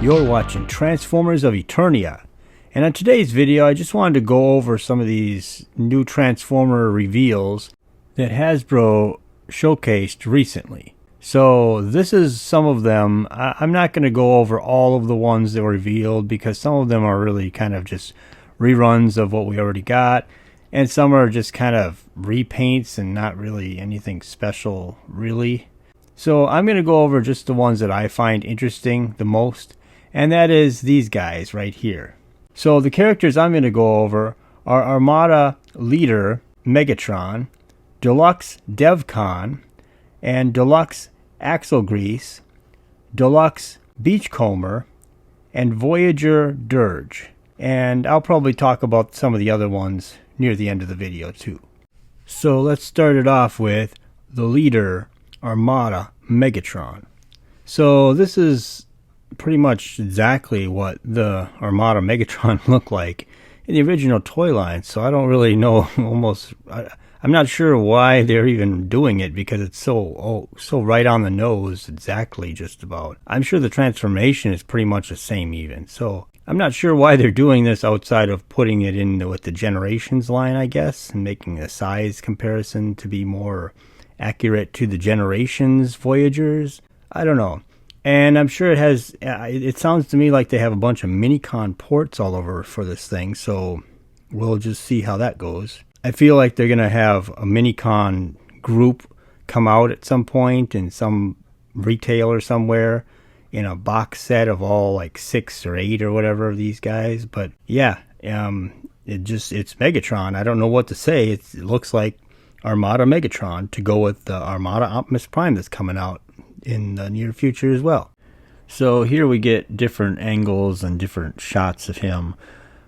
You're watching Transformers of Eternia, and on today's video I just wanted to go over some of these new Transformer reveals that Hasbro showcased recently. So this is some of them. I'm not going to go over all of the ones that were revealed because some of them are really kind of just reruns of what we already got, and some are just kind of repaints and not really anything special really. So I'm going to go over just the ones that I find interesting the most, and that is these guys right here. So the characters I'm going to go over are Armada Leader Megatron, Deluxe DevCon, and Deluxe Axle Grease, Deluxe Beachcomber, and Voyager Dirge. And I'll probably talk about some of the other ones near the end of the video too. So let's start it off with the Leader Armada Megatron. So this is pretty much exactly what the Armada Megatron looked like in the original toy line, so I don't really know. I'm not sure why they're even doing it because it's so right on the nose exactly just about. I'm sure the transformation is pretty much the same even, so I'm not sure why they're doing this outside of putting it in with the Generations line, I guess, and making the size comparison to be more accurate to the Generations Voyagers. I don't know. And I'm sure it sounds to me like they have a bunch of Minicon ports all over for this thing, so we'll just see how that goes. I feel like they're going to have a Minicon group come out at some point in some retailer somewhere in a box set of all like 6 or 8 or whatever of these guys. But yeah, it's Megatron. I don't know what to say. It looks like Armada Megatron to go with the Armada Optimus Prime that's coming out in the near future as well. So here we get different angles and different shots of him.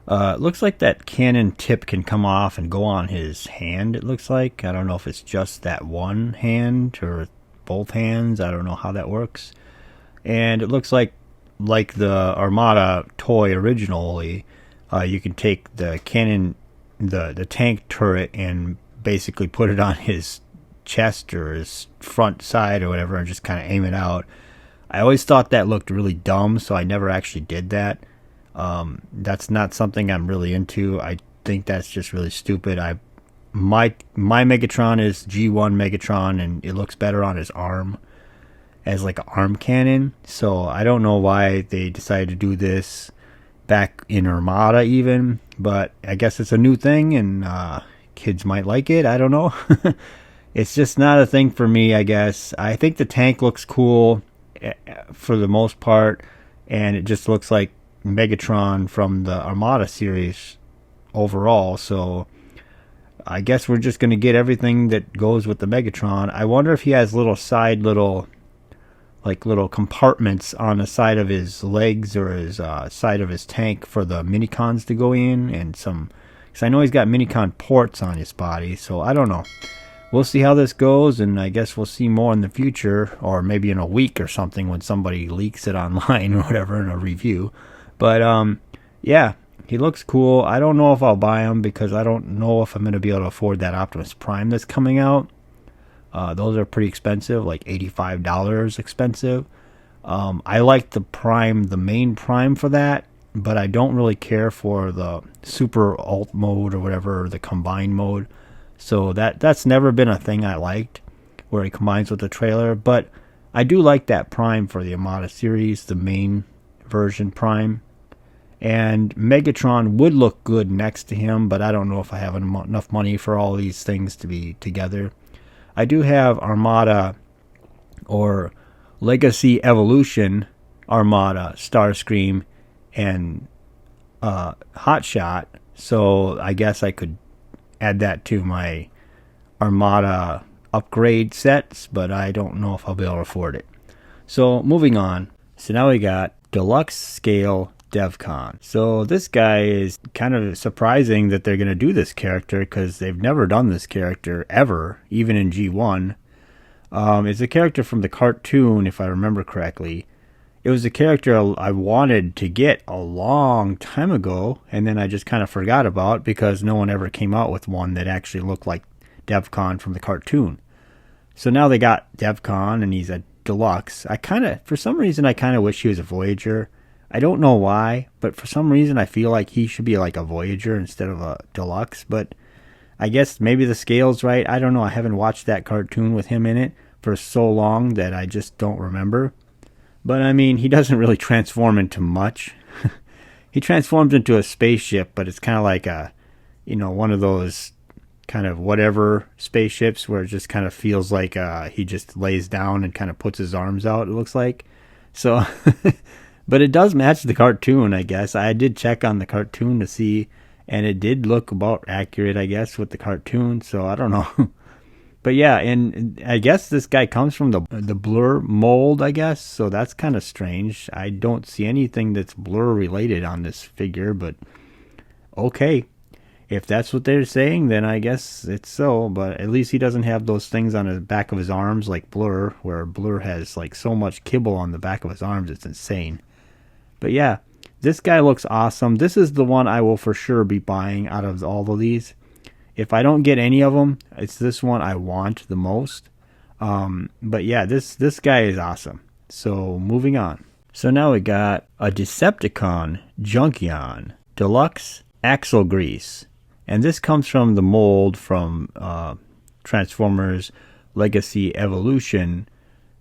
It looks like that cannon tip can come off and go on his hand, it looks like. I don't know if it's just that one hand or both hands. I don't know how that works. And it looks like the Armada toy originally, you can take the cannon, the tank turret, and basically put it on his chest or his front side or whatever and just kind of aim it out. I always thought that looked really dumb, so I never actually did that. That's not something I'm really into. I think that's just really stupid. My Megatron is G1 Megatron, and it looks better on his arm as like an arm cannon. So I don't know why they decided to do this back in Armada even, but I guess it's a new thing and kids might like it. I don't know. It's just not a thing for me, I guess. I think the tank looks cool for the most part, and it just looks like Megatron from the Armada series overall. So I guess we're just going to get everything that goes with the Megatron. I wonder if he has little compartments on the side of his legs or his side of his tank for the Minicons to go in, and because I know he's got Minicon ports on his body, so I don't know. We'll see how this goes, and I guess we'll see more in the future, or maybe in a week or something when somebody leaks it online or whatever in a review. But yeah, he looks cool. I don't know if I'll buy him because I don't know if I'm going to be able to afford that Optimus Prime that's coming out. Those are pretty expensive, like $85 expensive. I like the main Prime for that, but I don't really care for the Super Alt mode or whatever, or the combined mode. So that's never been a thing I liked, where he combines with the trailer. But I do like that Prime for the Armada series, the main version Prime. And Megatron would look good next to him, but I don't know if I have enough money for all these things to be together. I do have Armada or Legacy Evolution Armada, Starscream, and Hotshot. So I guess I could add that to my Armada upgrade sets, but I don't know if I'll be able to afford it. So moving on. So now we got Deluxe Scale DevCon. So this guy is kind of surprising that they're going to do this character because they've never done this character ever, even in G1. It's a character from the cartoon, if I remember correctly. It was a character I wanted to get a long time ago, and then I just kind of forgot about because no one ever came out with one that actually looked like DevCon from the cartoon. So now they got DevCon, and he's a deluxe. For some reason, I kind of wish he was a Voyager I don't know why, but for some reason I feel like he should be like a Voyager instead of a Deluxe. But I guess maybe the scale's right. I don't know. I haven't watched that cartoon with him in it for so long that I just don't remember. But I mean, he doesn't really transform into much. He transforms into a spaceship, but it's kind of like a, one of those kind of whatever spaceships where it just kind of feels like he just lays down and kind of puts his arms out, it looks like. So, but it does match the cartoon, I guess. I did check on the cartoon to see, and it did look about accurate, I guess, with the cartoon. So I don't know. But yeah, and I guess this guy comes from the Blur mold, I guess. So that's kind of strange. I don't see anything that's Blur related on this figure, but okay. If that's what they're saying, then I guess it's so. But at least he doesn't have those things on the back of his arms like Blur, where Blur has like so much kibble on the back of his arms. It's insane. But yeah, this guy looks awesome. This is the one I will for sure be buying out of all of these. If I don't get any of them, it's this one I want the most. But yeah, this guy is awesome. So moving on. So now we got a Decepticon Junkion Deluxe Axle Grease. And this comes from the mold from Transformers Legacy Evolution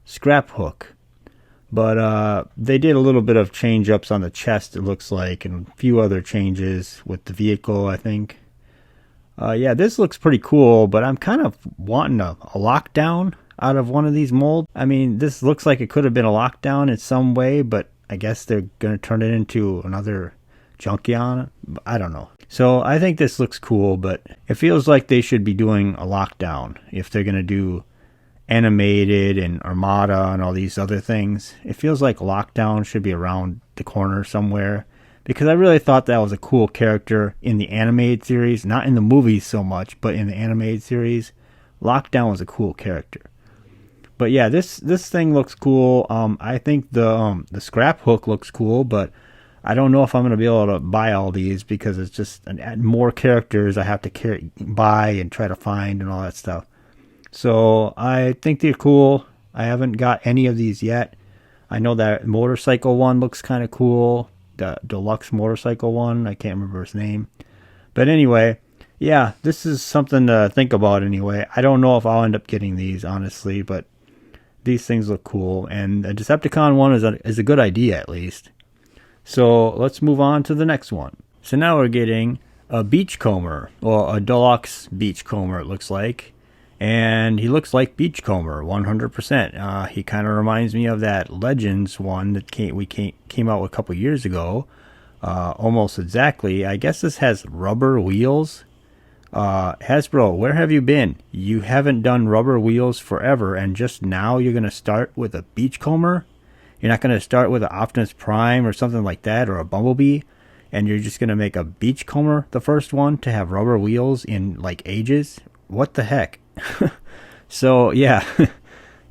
Scrap Hook. But they did a little bit of change ups on the chest, it looks like, and a few other changes with the vehicle, I think. Yeah, this looks pretty cool, but I'm kind of wanting a lockdown out of one of these molds. I mean, this looks like it could have been a lockdown in some way, but I guess they're going to turn it into another Junkion. I don't know. So I think this looks cool, but it feels like they should be doing a lockdown if they're going to do animated and Armada and all these other things. It feels like lockdown should be around the corner somewhere. Because I really thought that was a cool character in the animated series. Not in the movies so much, but in the animated series. Lockdown was a cool character. But yeah, this thing looks cool. I think the scrap hook looks cool, but I don't know if I'm going to be able to buy all these because it's just more characters I have to buy and try to find and all that stuff. So I think they're cool. I haven't got any of these yet. I know that motorcycle one looks kind of cool. The deluxe motorcycle one, I can't remember his name, but anyway, yeah, this is something to think about anyway. I don't know if I'll end up getting these, honestly, but these things look cool, and the Decepticon one is a good idea, at least. So let's move on to the next one. So now we're getting a Beachcomber, or a deluxe Beachcomber, it looks like. And he looks like Beachcomber, 100%. He kind of reminds me of that Legends one that came out a couple years ago. Almost exactly. I guess this has rubber wheels. Hasbro, where have you been? You haven't done rubber wheels forever, and just now you're going to start with a Beachcomber? You're not going to start with an Optimus Prime or something like that, or a Bumblebee? And you're just going to make a Beachcomber the first one to have rubber wheels in, like, ages? What the heck? So yeah,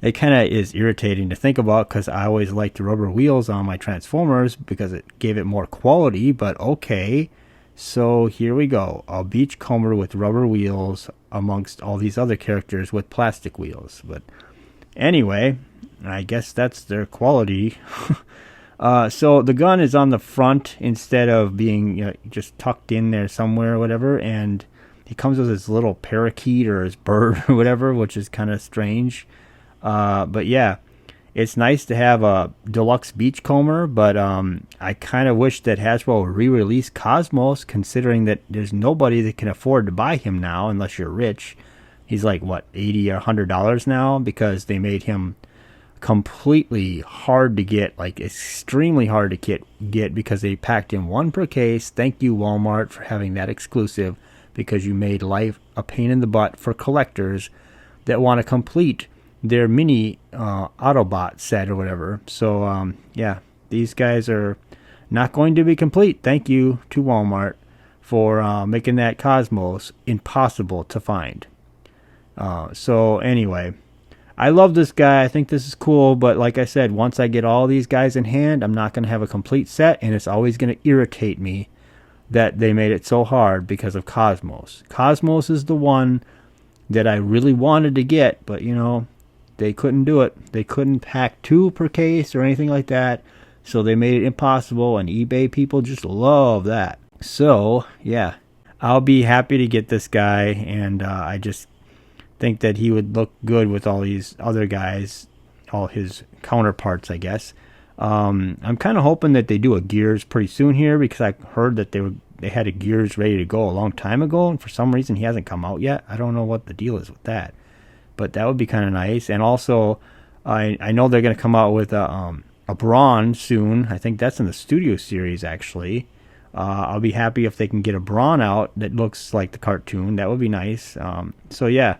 it kind of is irritating to think about because I always liked rubber wheels on my Transformers because it gave it more quality, but okay. So here we go, a Beachcomber with rubber wheels amongst all these other characters with plastic wheels. But anyway, I guess that's their quality. So the gun is on the front instead of being just tucked in there somewhere or whatever, and he comes with his little parakeet or his bird or whatever, which is kind of strange. But yeah, it's nice to have a deluxe Beachcomber, but I kind of wish that Hasbro would re-release Cosmos, considering that there's nobody that can afford to buy him now unless you're rich. He's like, what, $80 or $100 now, because they made him completely hard to get, like extremely hard to get because they packed in one per case. Thank you, Walmart, for having that exclusive, because you made life a pain in the butt for collectors that want to complete their mini Autobot set or whatever. So, yeah, these guys are not going to be complete. Thank you to Walmart for making that Cosmos impossible to find. So, anyway, I love this guy. I think this is cool, but like I said, once I get all these guys in hand, I'm not going to have a complete set, and it's always going to irritate me that they made it so hard because of Cosmos. Cosmos is the one that I really wanted to get, but they couldn't do it. They couldn't pack 2 per case or anything like that. So they made it impossible, and eBay people just love that. So yeah, I'll be happy to get this guy, and I just think that he would look good with all these other guys, all his counterparts, I guess. I'm kind of hoping that they do a Gears pretty soon here, because I heard that they had a Gears ready to go a long time ago, and for some reason he hasn't come out yet. I don't know what the deal is with that, but that would be kind of nice. And also, I know they're going to come out with a Brawn soon. I think that's in the Studio Series, actually. I'll be happy if they can get a Brawn out that looks like the cartoon. That would be nice. So yeah,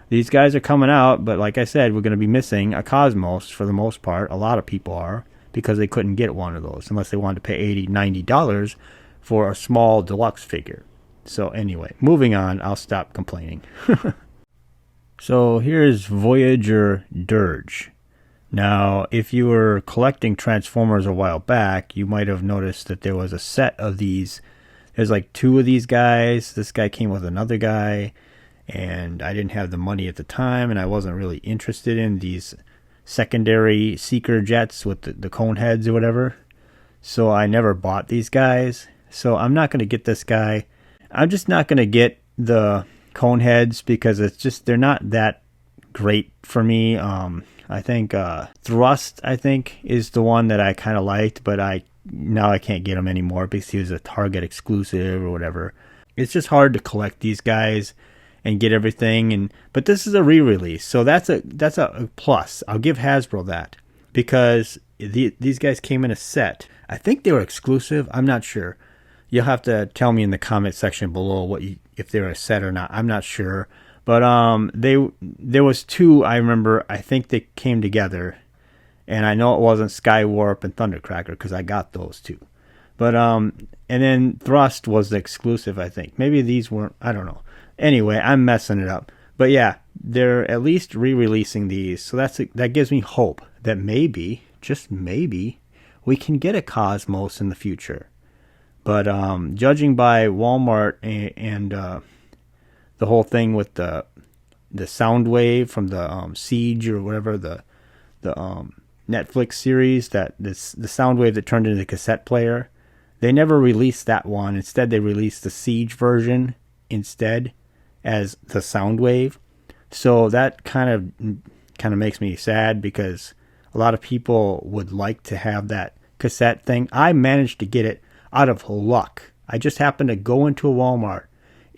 these guys are coming out, but like I said, we're going to be missing a Cosmos for the most part. A lot of people are, because they couldn't get one of those unless they wanted to pay $80, $90 for a small deluxe figure. So anyway, moving on, I'll stop complaining. So here's Voyager Dirge. Now, if you were collecting Transformers a while back, you might have noticed that there was a set of these. There's like 2 of these guys. This guy came with another guy, and I didn't have the money at the time, and I wasn't really interested in these secondary seeker jets with the cone heads or whatever. So I never bought these guys. So I'm not going to get this guy. I'm just not going to get the cone heads because they're not that great for me. I think Thrust, is the one that I kind of liked, but now I can't get him anymore because he was a Target exclusive or whatever. It's just hard to collect these guys and get everything, but this is a re-release, so that's a plus. I'll give Hasbro that, because these guys came in a set. I think they were exclusive. I'm not sure. You'll have to tell me in the comment section below if they were a set or not. I'm not sure. But there was 2, I remember. I think they came together, and I know it wasn't Skywarp and Thundercracker because I got those 2. But and then Thrust was the exclusive, I think. Maybe these weren't. I don't know. Anyway, I'm messing it up. But yeah, they're at least re-releasing these, so that gives me hope that maybe, just maybe, we can get a Cosmos in the future. But judging by Walmart and the whole thing with the sound wave from the Siege or whatever, the Netflix series, the sound wave that turned into the cassette player, they never released that one. Instead, they released the Siege version instead as the sound wave. So that kind of makes me sad, because a lot of people would like to have that cassette thing. I managed to get it out of luck. I just happened to go into a Walmart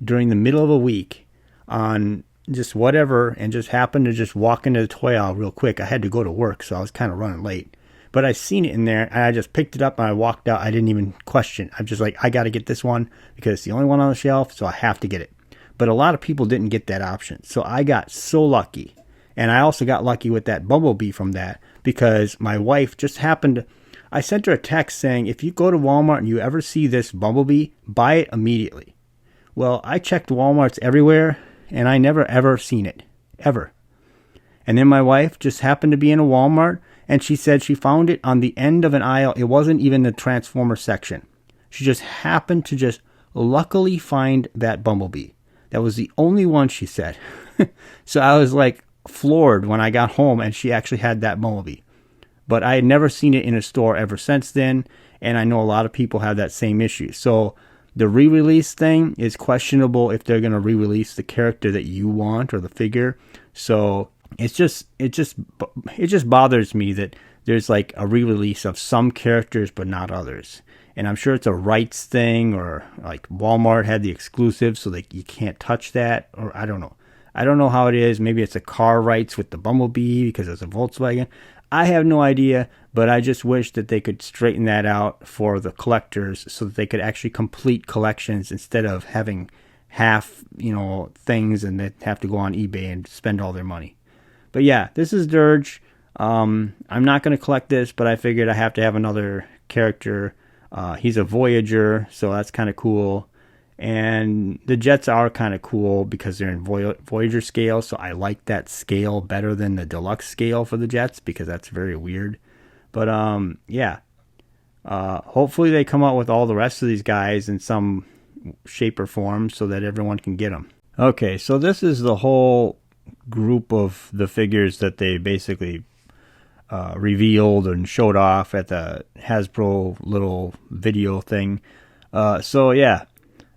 during the middle of a week on just whatever, and just happened to just walk into the toy aisle real quick. I had to go to work, so I was kind of running late. But I seen it in there, and I just picked it up and I walked out. I didn't even question. I'm just like, I got to get this one because it's the only one on the shelf, so I have to get it. But a lot of people didn't get that option. So I got so lucky. And I also got lucky with that Bumblebee from that, because my wife just happened to... I sent her a text saying, if you go to Walmart and you ever see this Bumblebee, buy it immediately. Well, I checked Walmarts everywhere, and I never ever seen it. Ever. And then my wife just happened to be in a Walmart, and she said she found it on the end of an aisle. It wasn't even the Transformer section. She just happened to just luckily find that Bumblebee. That was the only one, she said. So I was like floored when I got home and she actually had that Bumblebee. But I had never seen it in a store ever since then, and I know a lot of people have that same issue. So the re-release thing is questionable if they're going to re-release the character that you want or the figure. So it just bothers me that there's like a re-release of some characters but not others. And I'm sure it's a rights thing, or like Walmart had the exclusive, so you can't touch that, or I don't know. I don't know how it is. Maybe it's a car rights with the Bumblebee because it's a Volkswagen. I have no idea, but I just wish that they could straighten that out for the collectors so that they could actually complete collections instead of having half, things and they have to go on eBay and spend all their money. But yeah, this is Dirge. I'm not going to collect this, but I figured I have to have another character. He's a Voyager, so that's kind of cool. And the jets are kind of cool because they're in Voyager scale, so I like that scale better than the deluxe scale for the jets because that's very weird. But yeah, hopefully they come out with all the rest of these guys in some shape or form so that everyone can get them. Okay, so this is the whole group of the figures that they basically revealed and showed off at the Hasbro little video thing. So yeah,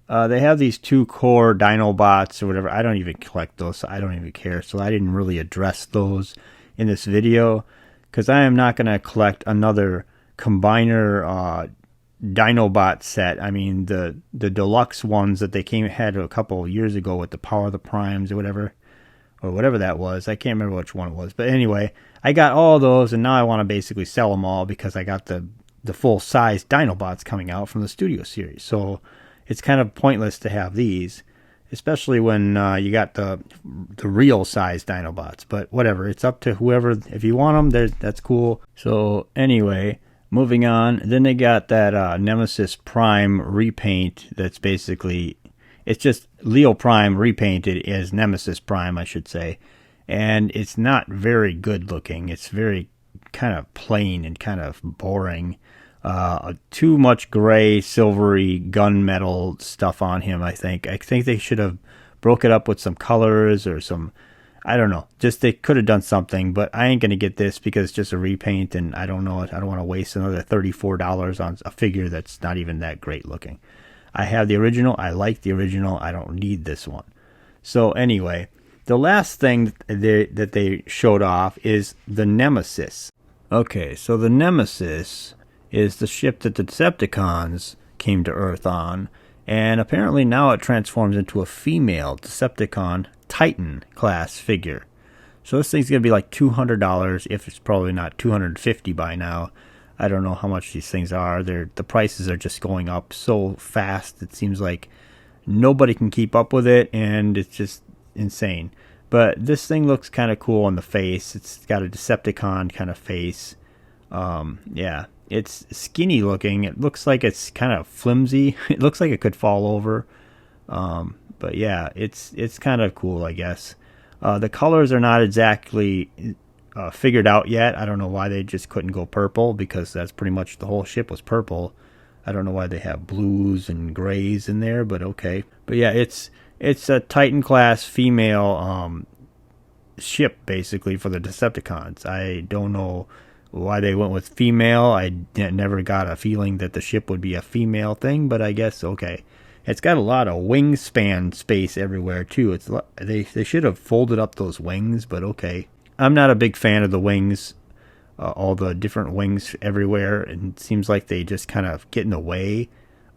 they have these 2 core Dinobots or whatever. I don't even collect those, so I don't even care. So I didn't really address those in this video because I am not going to collect another combiner Dinobot set. I mean the deluxe ones that they had a couple of years ago with the Power of the Primes or whatever that was. I can't remember which one it was, but anyway, I got all those, and now I want to basically sell them all because I got the full size Dinobots coming out from the Studio Series. So it's kind of pointless to have these, especially when you got the real size Dinobots. But whatever, it's up to whoever. If you want them, that's cool. So anyway, moving on. Then they got that Nemesis Prime repaint. That's basically, it's just Leo Prime repainted as Nemesis Prime, I should say. And it's not very good looking. It's very kind of plain and kind of boring. Too much gray, silvery, gunmetal stuff on him, I think. I think they should have broke it up with some colors or some, I don't know. Just they could have done something, but I ain't going to get this because it's just a repaint, and I don't know. I don't want to waste another $34 on a figure that's not even that great looking. I have the original. I like the original. I don't need this one. So anyway, the last thing that they showed off is the Nemesis. Okay, so the Nemesis is the ship that the Decepticons came to Earth on, and apparently now it transforms into a female Decepticon Titan class figure. So this thing's going to be like $200, if it's probably not $250 by now. I don't know how much these things are. The prices are just going up so fast. It seems like nobody can keep up with it, and it's just insane. But this thing looks kind of cool on the face. It's got a Decepticon kind of face. Yeah. It's skinny looking. It looks like it's kind of flimsy. It looks like it could fall over. But yeah, it's kind of cool, I guess. The colors are not exactly figured out yet. I don't know why they just couldn't go purple, because that's pretty much the whole ship was purple. I don't know why they have blues and grays in there, but okay. But yeah, it's a Titan class female ship basically for the Decepticons. I don't know why they went with female. I never got a feeling that the ship would be a female thing, but I guess okay. It's got a lot of wingspan space everywhere too. They should have folded up those wings, but okay. I'm not a big fan of the wings, all the different wings everywhere, and it seems like they just kind of get in the way.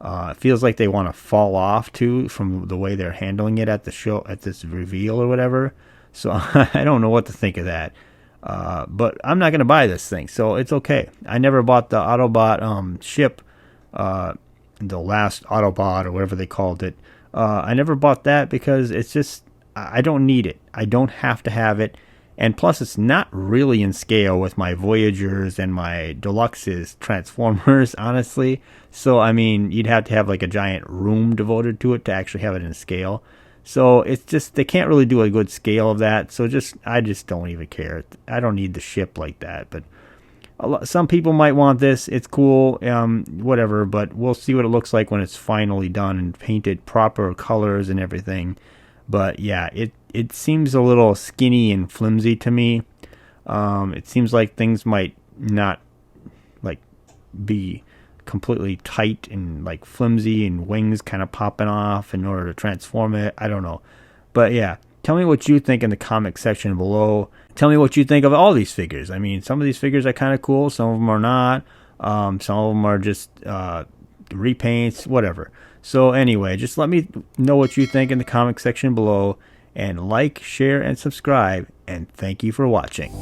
It feels like they want to fall off too from the way they're handling it at the show, at this reveal or whatever. So I don't know what to think of that. But I'm not going to buy this thing, so it's okay. I never bought the Autobot ship, the last Autobot or whatever they called it. I never bought that because it's just, I don't need it. I don't have to have it. And plus, it's not really in scale with my Voyagers and my Deluxes Transformers, honestly. So, I mean, you'd have to have like a giant room devoted to it to actually have it in scale. So it's just, they can't really do a good scale of that. So I just don't even care. I don't need the ship like that. But some people might want this. It's cool, whatever. But we'll see what it looks like when it's finally done and painted proper colors and everything. But yeah, it seems a little skinny and flimsy to me. It seems like things might not like be completely tight and like flimsy, and wings kind of popping off in order to transform it. I don't know. But yeah, tell me what you think in the comment section below. Tell me what you think of all these figures. I mean, some of these figures are kind of cool. Some of them are not. Some of them are just repaints, whatever. So anyway, just let me know what you think in the comment section below. And like, share, and subscribe. And thank you for watching.